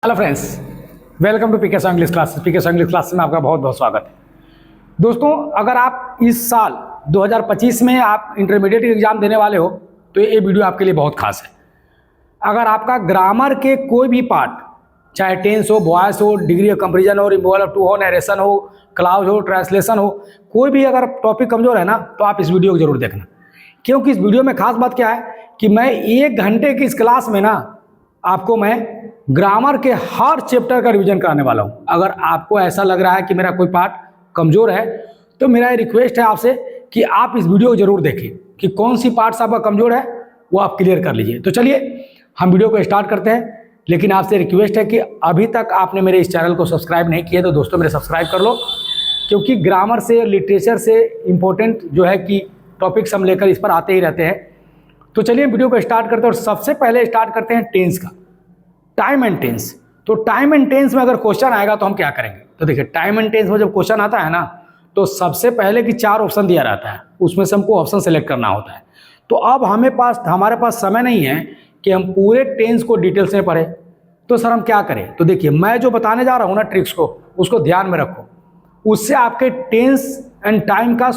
Hello friends, welcome to PK English classes. PK English classes में आपका बहुत बहुत स्वागत है। दोस्तों, अगर आप इस साल 2025 में आप इंटरमीडिएट एग्जाम देने वाले हो तो ये वीडियो आपके लिए बहुत खास है। अगर आपका ग्रामर के कोई भी पार्ट, चाहे टेंस हो, वॉइस हो, डिग्री ऑफ कंपैरिजन हो, रिमूवल ऑफ टू हो, नरेशन हो, क्लाउज हो, ट्रांसलेशन हो, कोई भी अगर टॉपिक कमजोर है ना तो आप इस वीडियो को जरूर देखना। क्योंकि इस वीडियो में खास बात क्या है कि मैं 1 घंटे की इस क्लास में ना आपको मैं ग्रामर के हर चैप्टर का रिवीजन कराने वाला हूँ। अगर आपको ऐसा लग रहा है कि मेरा कोई पार्ट कमज़ोर है तो मेरा ये रिक्वेस्ट है आपसे कि आप इस वीडियो को जरूर देखें कि कौन सी पार्ट्स आपका कमज़ोर है वो आप क्लियर कर लीजिए। तो चलिए हम वीडियो को स्टार्ट करते हैं। लेकिन आपसे रिक्वेस्ट है कि अभी तक आपने मेरे इस चैनल को सब्सक्राइब नहीं किया तो दोस्तों मेरे सब्सक्राइब कर लो, क्योंकि ग्रामर से, लिटरेचर से इम्पोर्टेंट जो है कि टॉपिक्स हम लेकर इस पर आते ही रहते हैं। तो चलिए वीडियो को स्टार्ट करते हैं और सबसे पहले स्टार्ट करते हैं टेंस का, टाइम एंड टेंस। तो टाइम एंड टेंस में अगर क्वेश्चन आएगा तो हम क्या करेंगे? तो देखिए, टाइम एंड टेंस में जब क्वेश्चन आता है ना तो सबसे पहले कि 4 ऑप्शन दिया रहता है, उसमें से हमको ऑप्शन सेलेक्ट करना होता है। तो अब हमारे पास समय नहीं है कि हम पूरे टेंस को डिटेल्स में पढ़ें। तो सर हम क्या करें? तो देखिए, मैं जो बताने जा रहा हूँ ना ट्रिक्स को, उसको ध्यान में रखो, उससे आपके टेंस एंड टाइम का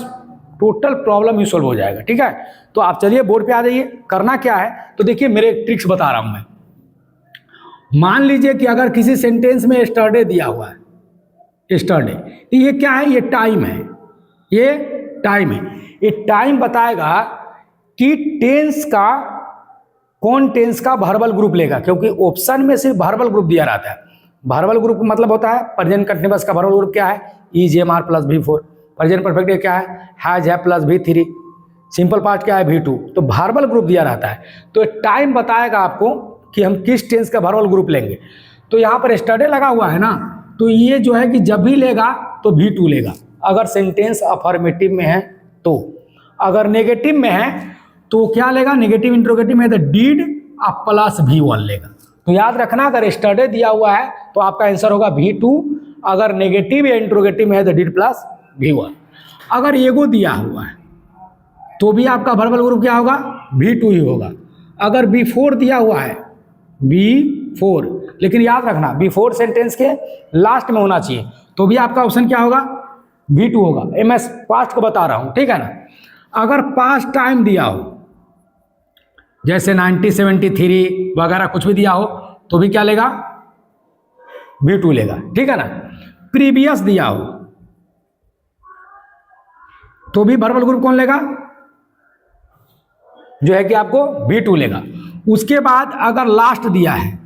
टोटल प्रॉब्लम ही सॉल्व हो जाएगा। ठीक है, तो आप चलिए बोर्ड पे आ जाइए। करना क्या है तो देखिए, मेरे ट्रिक्स बता रहा हूं मैं। मान लीजिए कि अगर किसी सेंटेंस में यस्टरडे दिया हुआ है, यस्टरडे, तो ये क्या है? ये टाइम है, ये टाइम है। ये टाइम बताएगा कि टेंस का कौन टेंस का वर्बल ग्रुप लेगा, क्योंकि ऑप्शन में सिर्फ वर्बल ग्रुप दिया रहता है। वर्बल ग्रुप मतलब होता है प्रेजेंट कंटिन्यूअस का वर्बल ग्रुप क्या है? Is, am, are plus V4। Present perfect क्या है? हैज, है प्लस V3। सिंपल पार्ट क्या है? V2। तो वर्बल ग्रुप दिया रहता है। तो टाइम बताएगा आपको कि हम किस टेंस का वर्बल ग्रुप लेंगे। तो यहाँ पर यस्टरडे लगा हुआ है ना, तो ये जो है कि जब भी लेगा तो V2 लेगा, अगर सेंटेंस अफर्मेटिव में है तो। अगर नेगेटिव में है तो क्या लेगा? नेगेटिव इंट्रोगेटिव में तो डिड प्लस V1 लेगा। तो याद रखना, अगर यस्टरडे दिया हुआ है तो आपका आंसर होगा V2। अगर नेगेटिव या इंट्रोगेटिव में है तो डिड प्लस V1। अगर एगो दिया हुआ है तो भी आपका वर्बल ग्रुप क्या होगा? V2 ही होगा। अगर B4 दिया हुआ है, B4, लेकिन याद रखना B4 सेंटेंस के लास्ट में होना चाहिए, तो भी आपका ऑप्शन क्या होगा? V2 होगा। मैं पास्ट को बता रहा हूं, ठीक है ना। अगर पास्ट टाइम दिया हो, जैसे 1973 वगैरह कुछ भी दिया हो, तो भी क्या लेगा? V2 लेगा, ठीक है ना। प्रीवियस दिया हो तो भी वर्बल ग्रुप कौन लेगा? जो है कि आपको V2 लेगा। उसके बाद अगर लास्ट दिया है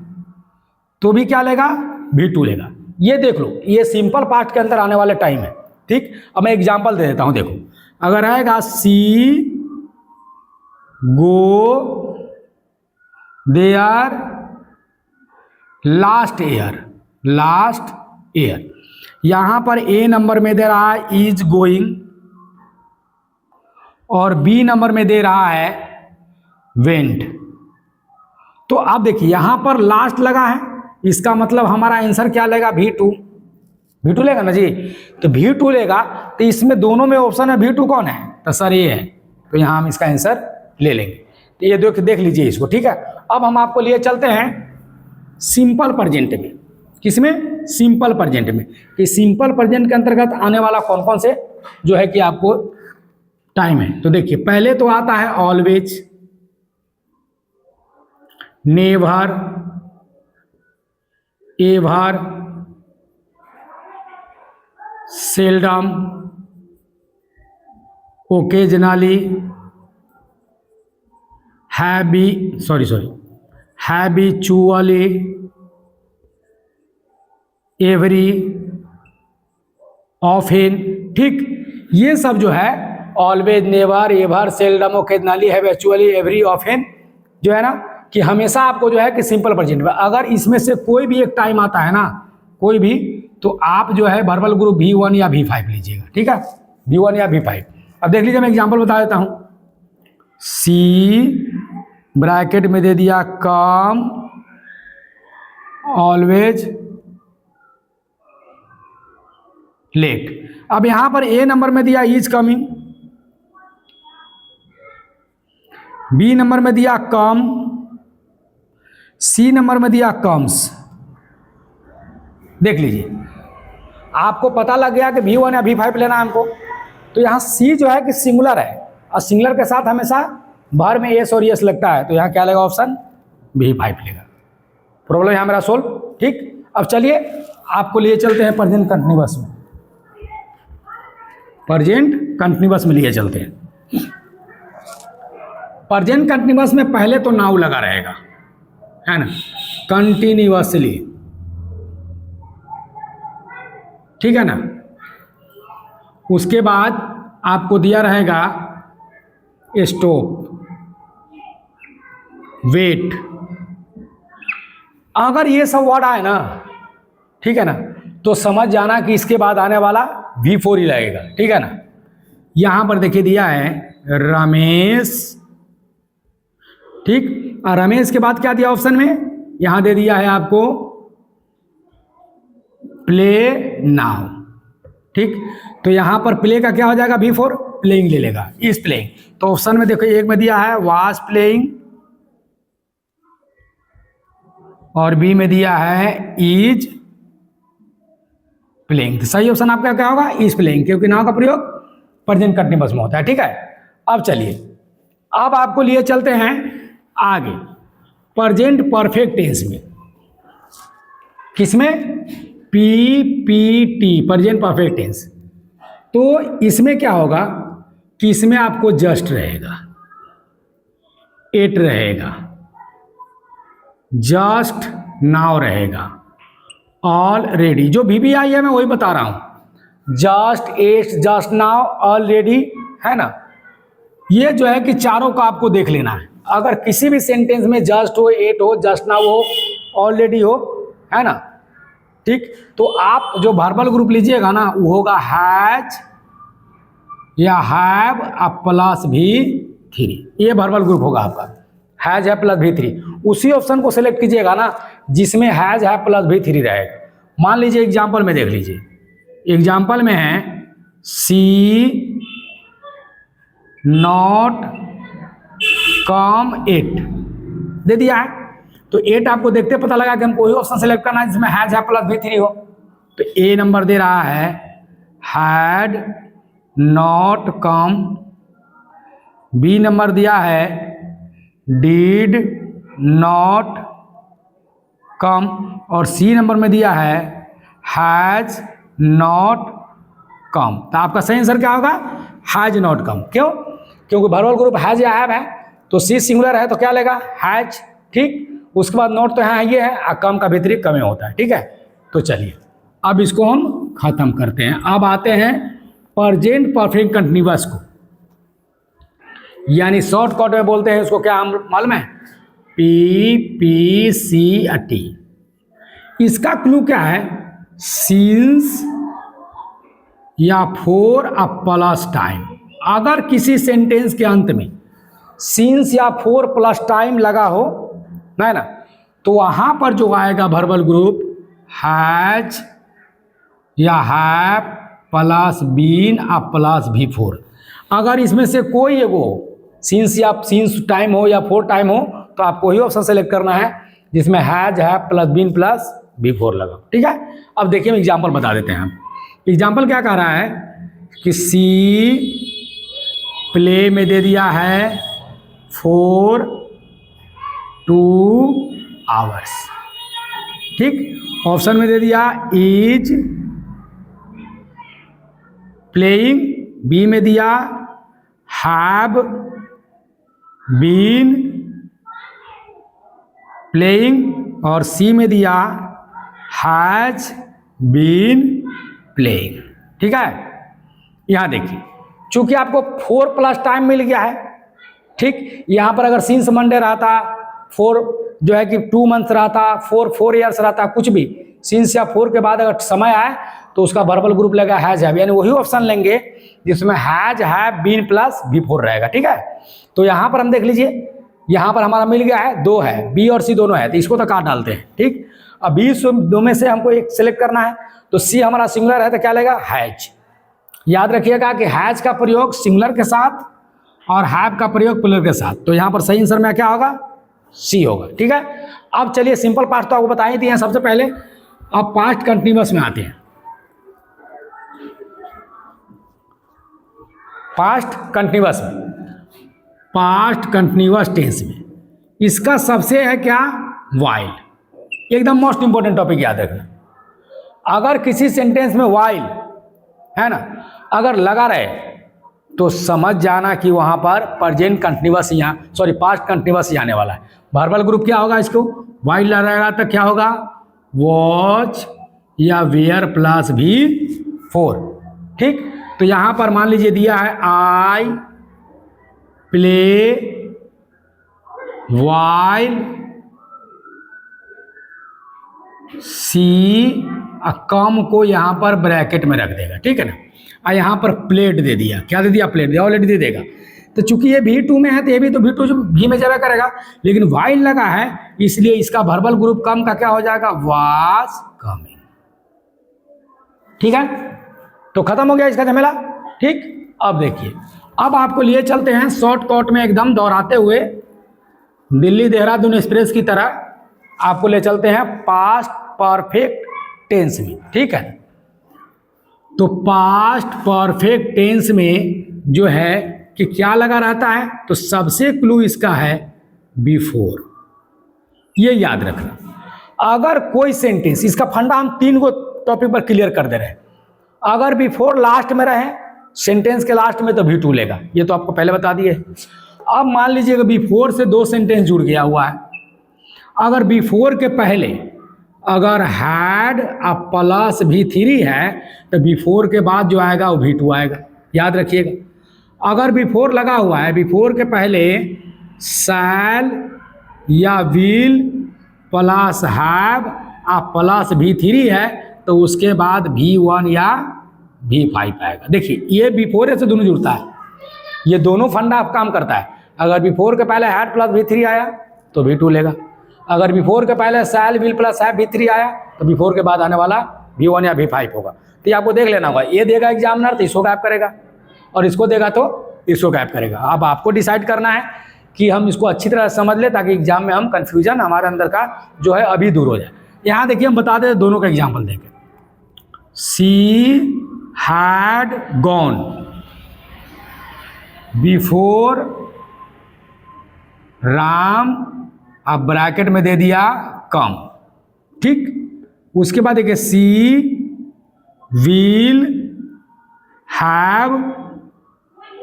तो भी क्या लेगा? V2 लेगा। ये देख लो, ये सिंपल पास्ट के अंदर आने वाले टाइम है। ठीक, अब मैं एग्जांपल दे देता हूं। देखो, अगर आएगा she go there last year, last year, यहां पर ए नंबर में दे रहा है इज गोइंग और बी नंबर में दे रहा है वेंट। तो आप देखिए, यहां पर लास्ट लगा है, इसका मतलब हमारा आंसर क्या लेगा? V2 लेगा ना जी। तो V2 लेगा, तो इसमें दोनों में ऑप्शन है V2 कौन है? तो सर ये है, तो यहां हम इसका आंसर ले लेंगे। तो ये देख लीजिए इसको, ठीक है। अब हम आपको लिए चलते हैं सिंपल प्रेजेंट में। किसमें? सिंपल प्रेजेंट में। कि सिंपल प्रेजेंट के अंतर्गत आने वाला कौन कौन से जो है कि आपको टाइम है। तो देखिए, पहले तो आता है always, never, ever, seldom, occasionally, habitually, every, often. ठीक, ये सब जो है always, never, ever, seldom, occasionally, habitually, every, often, जो है ना कि हमेशा आपको जो है कि सिंपल प्रेजेंट में अगर इसमें से कोई भी एक टाइम आता है ना, कोई भी, तो आप जो है वर्बल ग्रुप V1 या V5 लीजिएगा। ठीक है, V1 या V5। अब देख लीजिए, मैं एग्जांपल बता देता हूं। सी ब्रैकेट में दे दिया कम, ऑलवेज, लेट। अब यहां पर ए नंबर में दिया इज कमिंग, बी नंबर में दिया कम, सी नंबर में दिया कम्स, देख लीजिए, आपको पता लग गया कि V1 या V5 लेना है हमको, तो यहाँ C जो है कि सिंगुलर है, और सिंगुलर के साथ हमेशा बाहर में S और S लगता है, तो यहाँ क्या लेगा ऑप्शन V5 लेगा। प्रॉब्लम यहाँ मेरा सोल्व। ठीक, अब चलिए आपको लिए चलते हैं प्रेजेंट कंटिन्यूअस में, प्रेजेंट कंटिन्यूअस में लिए चलते हैं। प्रेजेंट कंटिन्यूअस में पहले तो नाउ लगा रहेगा, है ना, कंटिन्यूअसली, ठीक है ना। उसके बाद आपको दिया रहेगा स्टॉप, वेट। अगर ये सब वर्ड आए ना, ठीक है ना, तो समझ जाना कि इसके बाद आने वाला V4 ही लगेगा, ठीक है ना। यहां पर देखिए दिया है रमेश, ठीक, और रमेश के बाद क्या दिया ऑप्शन में, यहां दे दिया है आपको प्ले नाउ, ठीक। तो यहां पर प्ले का क्या हो जाएगा, V4, प्लेइंग ले लेगा, इज प्लेइंग। तो ऑप्शन में देखो एक में दिया है वाज प्लेइंग, और बी में दिया है इज प्लेइंग। तो सही ऑप्शन आपका क्या होगा, इज प्लेइंग, क्योंकि नाउ का प्रयोग प्रेजेंट कंटिन्यूअस में होता है, ठीक है। अब चलिए, अब आपको लिए चलते हैं आगे प्रेजेंट परफेक्ट टेंस में। किसमें, PPT, प्रेजेंट परफेक्ट टेंस। तो इसमें क्या होगा कि इसमें आपको जस्ट रहेगा, एट रहेगा, जस्ट नाउ रहेगा, ऑलरेडी, जो भी आई है मैं वही बता रहा हूं, just, at, just now, already, है ना। ये जो है कि चारों का आपको देख लेना है। अगर किसी भी सेंटेंस में जस्ट हो, एट हो, जस्ट नाउ हो, ऑलरेडी हो, है ना, ठीक, तो आप जो वर्बल ग्रुप लीजिएगा ना वो होगा हैज या हैव प्लस V3, ये वर्बल ग्रुप होगा आपका, हैज है प्लस V3। उसी ऑप्शन को सिलेक्ट कीजिएगा ना जिसमें हैज है प्लस V3 रहेगा। मान लीजिए एग्जांपल में देख लीजिए, एग्जांपल में है सी नॉट कम 8 दे दिया है, तो 8 आपको देखते पता लगा कि हमको वही ऑप्शन सेलेक्ट करना है जिसमें हैज है प्लस V3 हो। तो ए नंबर दे रहा है had not come, b number दिया है डिड नॉट कम, और सी नंबर में दिया है हैज नॉट कम। तो आपका सही आंसर क्या होगा, हैज नॉट कम। क्यों, क्योंकि वर्बल ग्रुप हैज या हैव है, तो सी सिंगुलर है तो क्या लेगा, हैज, ठीक। उसके बाद नॉट तो है, ये है, कम का भीतरी कम होता है, ठीक है। तो चलिए अब इसको हम खत्म करते हैं। अब आते हैं प्रेजेंट परफेक्ट कंटिन्यूअस को, यानी शॉर्टकट में बोलते हैं उसको, क्या हम मालूम है, PPCT। इसका क्लू क्या है, सिंस या फॉर अ प्लस टाइम। अगर किसी सेंटेंस के अंत में सिंस या फॉर प्लस टाइम लगा हो, है ना, तो वहां पर जो आएगा वर्बल ग्रुप हैज या हैव प्लस बीन आ प्लस V4। अगर इसमें से कोई एगो सिंस या सिंस टाइम हो या फॉर टाइम हो तो आपको वही ऑप्शन सेलेक्ट करना है जिसमें हैज है प्लस बीन प्लस V4 लगा, ठीक है। अब देखिए हम एग्जाम्पल बता देते हैं। हम एग्जाम्पल क्या कह रहा है कि सी प्ले में दे दिया है 4 2 आवर्स, ठीक। ऑप्शन में दे दिया इज प्लेइंग, बी में दिया हैव बीन प्लेइंग, और सी में दिया हैज बीन प्लेइंग, ठीक है। यहां देखिए चूंकि आपको 4 प्लस टाइम मिल गया है, ठीक। यहां पर अगर सिंस मंडे रहता, 4 जो है कि 2 मंथ रहता, 4 ईयर्स रहता, कुछ भी सिंस या 4 के बाद अगर समय आए तो उसका वर्बल ग्रुप लेगा हैज हैव, यानी वही ऑप्शन लेंगे जिसमें has have been plus V4 रहेगा, ठीक है। तो यहां पर हम देख लीजिए, यहां पर हमारा मिल गया है, 2 है, बी और सी दोनों है, तो इसको तो काट डालते हैं, ठीक। अब बी दो में से हमको एक सिलेक्ट करना है, तो सी हमारा सिंगुलर है तो क्या लेगा, हैज। याद रखिएगा कि हैज का प्रयोग सिंगुलर के साथ और हैव का प्रयोग प्लूरल के साथ, तो यहां पर सही आंसर में क्या होगा, सी होगा, ठीक है। अब चलिए सिंपल पार्ट तो आपको बताई थी। सबसे पहले अब पास्ट कंटिन्यूअस में आते हैं। पास्ट कंटिन्यूअस टेंस में इसका सबसे है क्या, वाइल। एकदम मोस्ट इंपॉर्टेंट टॉपिक याद रखना। अगर किसी सेंटेंस में वाइल है ना अगर लगा रहे तो समझ जाना कि वहां पर प्रेजेंट कंटिन्यूअस पास्ट कंटिन्यूअस ही आने वाला है। वर्बल ग्रुप क्या होगा, इसको वाइल लगाएगा तो क्या होगा, वॉच या वेयर प्लस भी 4। ठीक, तो यहां पर मान लीजिए दिया है आई प्ले वाइल सी, कम को यहां पर ब्रैकेट में रख देगा। ठीक है ना, और यहां पर प्लेट दे दिया, क्या दे दिया, प्लेट दिया, ऑलरेडी दे देगा। तो चूंकि ये V2 में है तो ये भी तो V2 भी में जावा करेगा, लेकिन वाइल लगा है इसलिए इसका वर्बल ग्रुप कम का क्या हो जाएगा, वाज कमिंग। ठीक है, तो खत्म हो गया इसका झमेला। ठीक, अब देखिए, अब आपको लिए चलते हैं शॉर्टकट में एकदम दोहराते हुए दिल्ली देहरादून एक्सप्रेस की तरह, आपको ले चलते हैं पास्ट परफेक्ट टेंस में। ठीक है, तो पास्ट परफेक्ट टेंस में जो है कि क्या लगा रहता है, तो सबसे क्लू इसका है बिफोर। ये याद रखना। अगर कोई सेंटेंस, इसका फंडा हम 3 गो टॉपिक पर क्लियर कर दे रहे हैं। अगर बिफोर लास्ट में रहे सेंटेंस के लास्ट में तो V2 लेगा, ये तो आपको पहले बता दिए। अब मान लीजिएगा बिफोर से 2 सेंटेंस जुड़ गया हुआ है। अगर बिफोर के पहले अगर हैड अ प्लस V3 है तो बिफोर के बाद जो आएगा वो V2 आएगा, याद रखिएगा। अगर बिफोर लगा हुआ है, बिफोर के पहले शैल या will plus have a plus V3 है तो उसके बाद V1 या V5 आएगा। देखिए ये बिफोर से दोनों जुड़ता है, ये दोनों फंडा आप काम करता है। अगर बिफोर के पहले हैड प्लस V3 आया तो V2 लेगा। अगर बिफोर के पहले शैल विल प्लस हैव V3 आया तो बिफोर के बाद आने वाला V1 या V5 होगा। तो ये आपको देख लेना होगा, ये देगा एग्जामिनर तो इसको गैप करेगा और इसको देगा तो इसको गैप करेगा। अब आपको डिसाइड करना है कि हम इसको अच्छी तरह समझ ले ताकि एग्जाम में हम कंफ्यूजन हमारे अंदर का जो है अभी दूर हो जाए। यहाँ देखिए हम बता दें, दोनों का एग्जाम्पल देंगे। She had gone before Ram, अब ब्रैकेट में दे दिया कम। ठीक, उसके बाद देखिए she will have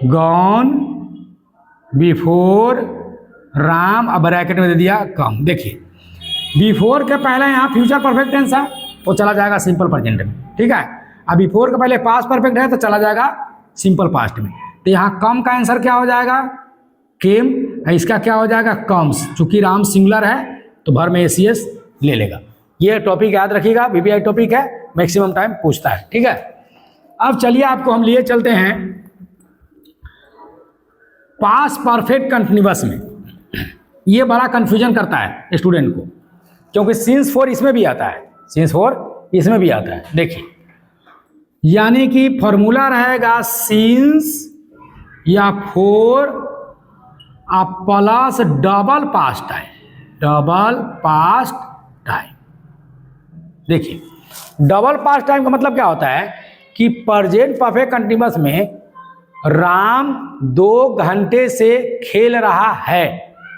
gone before Ram, अब ब्रैकेट में दे दिया कम। देखिए बिफोर के पहले यहाँ फ्यूचर परफेक्ट टेंस है तो चला जाएगा सिंपल प्रेजेंट में। ठीक है, अब बिफोर के पहले पास्ट परफेक्ट है तो चला जाएगा सिंपल पास्ट में। तो यहाँ कम का आंसर क्या हो जाएगा, केम। इसका क्या हो जाएगा, कम्स। चूंकि राम सिंगुलर है तो भर में एसीएस ले लेगा। ये टॉपिक याद रखिएगा, वीपीआई टॉपिक है, मैक्सिमम टाइम पूछता है। ठीक है, अब चलिए आपको हम लिए चलते हैं पास्ट परफेक्ट कंटिन्यूअस में। ये बड़ा कंफ्यूजन करता है स्टूडेंट को, क्योंकि सिंस फॉर इसमें भी आता है, सिंस फॉर इसमें भी आता है। देखिए यानी कि फॉर्मूला रहेगा सिंस या फोर आ plus double past time, double past time. देखिए डबल पास्ट टाइम का मतलब क्या होता है कि प्रेजेंट परफेक्ट कंटिन्यूअस में राम 2 घंटे से खेल रहा है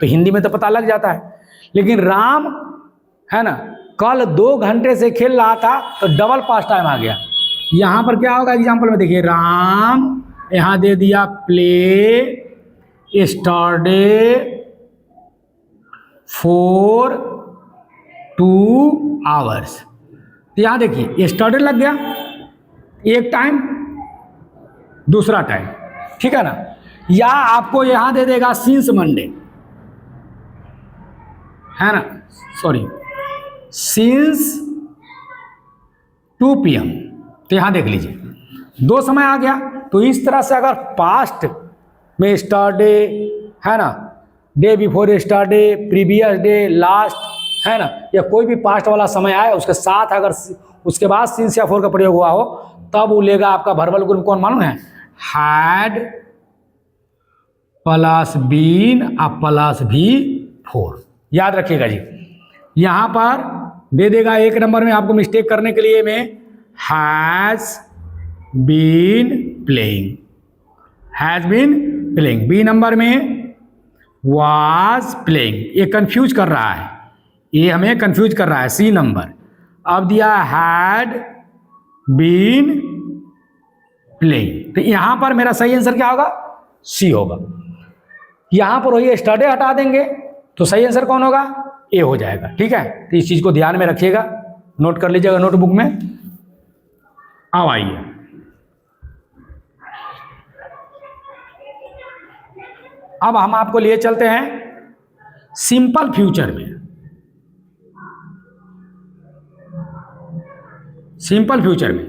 तो हिंदी में तो पता लग जाता है, लेकिन राम है ना कल 2 घंटे से खेल रहा था तो डबल पास्ट टाइम आ गया। यहां पर क्या होगा एग्जाम्पल में देखिए, राम यहां दे दिया प्ले स्टरडे फॉर 2 आवर्स। तो यहां देखिए स्टरडे लग गया एक टाइम, दूसरा टाइम। ठीक है ना, या आपको यहां दे देगा सिंस मंडे, है ना, सॉरी सिंस 2 PM। तो यहां देख लीजिए 2 समय आ गया। तो इस तरह से अगर पास्ट में स्टरडे है ना, day before yesterday, previous day, last है ना, या कोई भी पास्ट वाला समय आए उसके साथ अगर उसके बाद सिंस या फोर का प्रयोग हुआ हो तब वो लेगा आपका वर्बल ग्रुप। कौन मालूम है, हैड प्लस बीन आ प्लस भी 4। याद रखिएगा जी, यहां पर दे देगा। एक नंबर में आपको मिस्टेक करने के लिए में has been playing, has been playing. B number में वाज प्लेइंग, ये कंफ्यूज कर रहा है, ये हमें कंफ्यूज कर रहा है। C number. अब दिया हैड बीन प्लेइंग, तो यहां पर मेरा सही आंसर क्या होगा? सी होगा। यहां पर वही स्टडे हटा देंगे तो सही आंसर कौन होगा? ए हो जाएगा। ठीक है, तो इस चीज को ध्यान में रखिएगा, नोट कर लीजिएगा नोटबुक में। अब आइए, अब हम आपको लिए चलते हैं सिंपल फ्यूचर में। सिंपल फ्यूचर में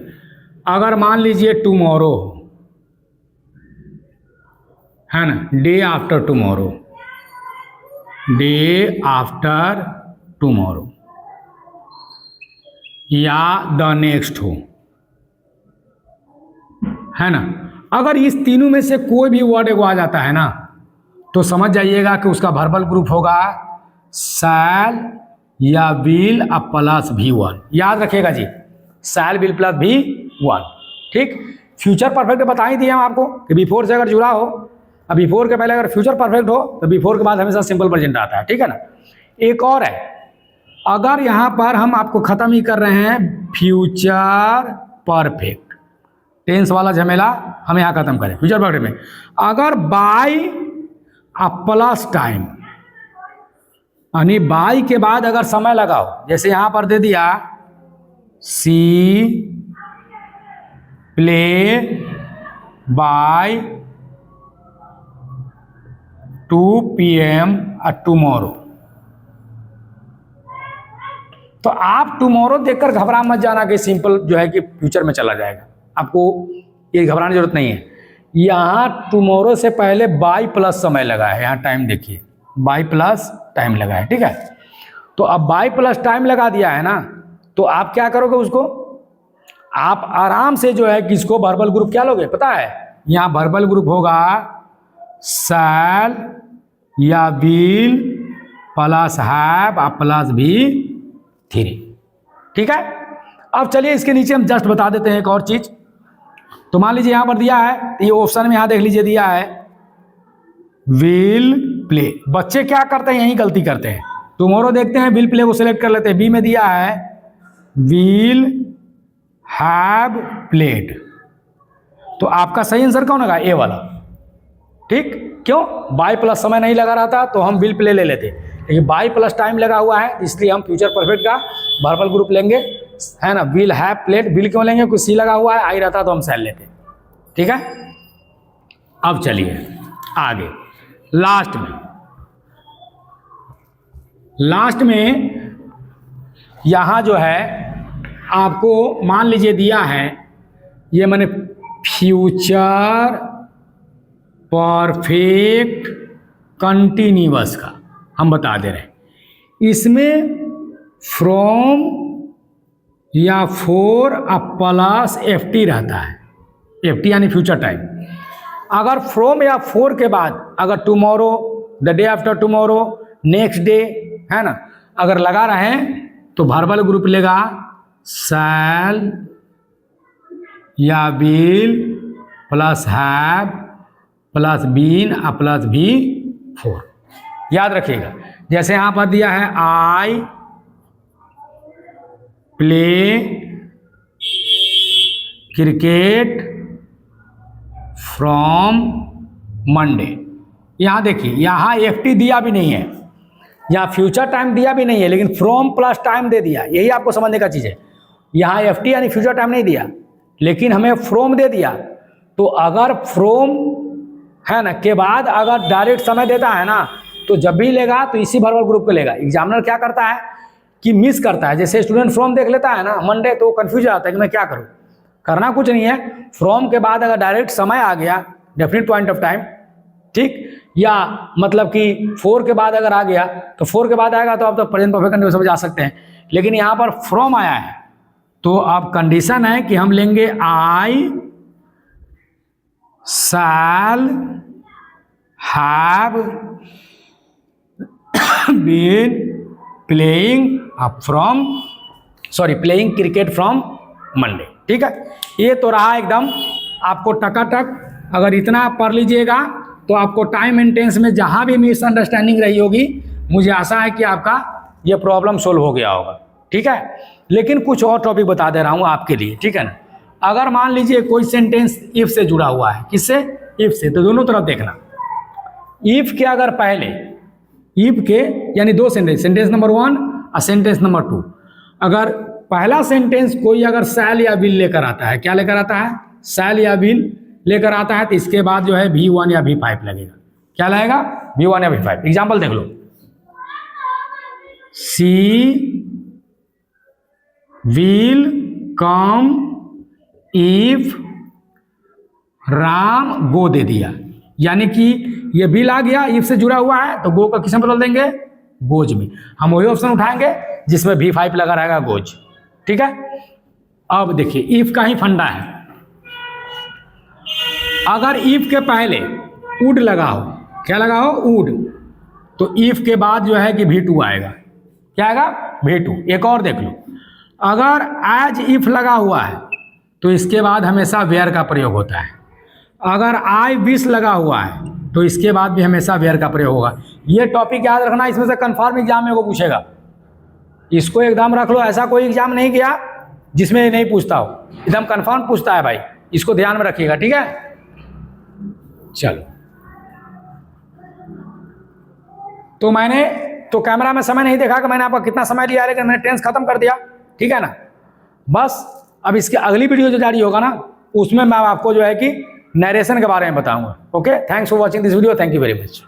अगर मान लीजिए टुमारो है ना, day after tomorrow, day after tomorrow या द नेक्स्ट हो, है ना, अगर इस तीनों में से कोई भी वर्ड एगो आ जाता है ना, तो समझ जाइएगा कि उसका वर्बल ग्रुप होगा शैल या विल प्लस V1। याद रखिएगा जी, शैल विल प्लस V1। ठीक, फ्यूचर परफेक्ट बता ही दिए हम आपको कि बिफोर से अगर जुड़ा हो, अब बिफोर के पहले अगर फ्यूचर परफेक्ट हो तो बिफोर के बाद हमेशा सिंपल प्रेजेंट आता है। ठीक है ना। एक और है, अगर यहां पर हम आपको खत्म ही कर रहे हैं फ्यूचर परफेक्ट, टेंस वाला झमेला हम यहां खत्म करें। फ्यूचर परफेक्ट में अगर बाय प्लस टाइम, यानी बाई के बाद अगर समय लगाओ, जैसे यहां पर दे दिया C play by 2 PM tomorrow, तो आप टुमारो देखकर घबरा मत जाना कि सिंपल जो है कि फ्यूचर में चला जाएगा, आपको ये घबराने की जरूरत नहीं है। यहां टुमारो से पहले बाई प्लस समय लगा है, यहां टाइम देखिए, बाई प्लस टाइम लगा है। ठीक है, तो अब बाई प्लस टाइम लगा दिया है ना, तो आप क्या करोगे उसको, आप आराम से जो है किसको वर्बल ग्रुप क्या लोगे पता है, यहां वर्बल ग्रुप होगा शैल या will plus have plus V3। ठीक है, अब चलिए इसके नीचे हम जस्ट बता देते हैं एक और चीज। तो मान लीजिए यहां पर दिया है, ये ऑप्शन में यहां देख लीजिए दिया है विल प्ले। बच्चे क्या करते हैं, यही गलती करते हैं। टुमारो देखते हैं, विल प्ले को सिलेक्ट कर लेते हैं। बी में दिया है विल हैव प्लेड, तो आपका सही आंसर कौन होगा? ए वाला। ठीक, क्यों? बाय प्लस समय नहीं लगा रहा था तो हम विल प्ले ले लेते, लेकिन बाय प्लस टाइम लगा हुआ है इसलिए हम फ्यूचर परफेक्ट का वर्बल ग्रुप लेंगे, है ना। विल हैव प्लेड, विल क्यों लेंगे? कुछ सी लगा हुआ है, आई रहता तो हम शैल लेते। ठीक है, अब चलिए आगे। लास्ट में यहां जो है आपको मान लीजिए दिया है, ये मैंने फ्यूचर परफेक्ट कंटिन्यूअस का हम बता दे रहे हैं। इसमें फ्रॉम या फॉर प्लस FT रहता है, FT यानी फ्यूचर टाइम। अगर फ्रॉम या फॉर के बाद अगर tomorrow, the day after tomorrow, next day, है ना, अगर लगा रहे हैं तो वर्बल ग्रुप लेगा शैल या will plus have plus been plus V4। याद रखिएगा, जैसे यहां पर दिया है I play cricket from Monday. यहां देखिए, यहां FT दिया भी नहीं है, यहां फ्यूचर टाइम दिया भी नहीं है, लेकिन फ्रॉम प्लस टाइम दे दिया। यही आपको समझने का चीज है, यहां FT यानी फ्यूचर टाइम नहीं दिया, लेकिन हमें फ्रॉम दे दिया। तो अगर फ्रॉम है ना के बाद अगर डायरेक्ट समय देता है ना, तो जब भी लेगा तो इसी वर्बल ग्रुप को लेगा। एग्जामिनर क्या करता है कि मिस करता है, जैसे स्टूडेंट फ्रॉम देख लेता है ना मंडे, तो कंफ्यूज आता है कि मैं क्या करूं। करना कुछ नहीं है, फ्रॉम के बाद अगर डायरेक्ट समय आ गया, डेफिनेट पॉइंट ऑफ टाइम, ठीक, या मतलब कि 4 के बाद अगर आ गया तो 4 के बाद आएगा तो आप तो प्रेजेंट परफेक्ट कंडीशन समझ आ सकते हैं। लेकिन यहां पर फ्रॉम आया है तो अब कंडीशन है कि हम लेंगे I shall have been playing from sorry playing cricket from Monday. ठीक है, ये तो रहा एकदम आपको टकाटक। अगर इतना आप पढ़ लीजिएगा तो आपको टाइम एंड टेंस में जहाँ भी मिसअंडरस्टैंडिंग रही होगी, मुझे आशा है कि आपका ये प्रॉब्लम सोल्व हो गया होगा। ठीक है, लेकिन कुछ और टॉपिक बता दे रहा हूँ आपके लिए। ठीक है ना, अगर मान लीजिए कोई सेंटेंस इफ से जुड़ा हुआ है, किससे? इफ से, तो दोनों तरफ देखना। इफ के अगर पहले, इफ के यानी दो सेंटेंस, सेंटेंस नंबर 1 और सेंटेंस नंबर 2, अगर पहला सेंटेंस कोई अगर शैल या विल लेकर आता है, क्या लेकर आता है? शैल या विल लेकर आता है, तो इसके बाद जो है V1 या V5 लगेगा। क्या लगेगा? V1 या V5। एग्जाम्पल देख लो, सी विल कम इफ राम गो दे दिया, यानी कि ये विल आ गया, इफ से जुड़ा हुआ है, तो गो का किस में बदल देंगे? गोज में। हम वही ऑप्शन उठाएंगे जिसमें V5 लगा रहेगा, गोज। ठीक है, अब देखिए इफ का ही फंडा है। अगर इफ के पहले वुड लगा हो, क्या लगा हो? वुड, तो इफ के बाद जो है कि V2 आएगा। क्या आएगा? V2। एक और देख लो, अगर एज इफ लगा हुआ है तो इसके बाद हमेशा वेयर का प्रयोग होता है। अगर आई विश लगा हुआ है तो इसके बाद भी हमेशा वेयर का प्रयोग होगा। ये टॉपिक याद रखना, इसमें से कंफर्म एग्जाम में वो पूछेगा, इसको एकदम रख लो। ऐसा कोई एग्जाम नहीं किया जिसमें नहीं पूछता हो, एकदम कंफर्म पूछता है भाई, इसको ध्यान में रखिएगा। ठीक है, चलो। तो मैंने तो कैमरा में समय नहीं देखा कि मैंने आपका कितना समय लिया, लेकिन मैंने टेंस खत्म कर दिया। ठीक है ना, बस अब इसकी अगली वीडियो जो जारी होगा ना, उसमें मैं आपको जो है कि नरेशन के बारे में बताऊंगा। Okay, thanks for watching this video, thank you very much.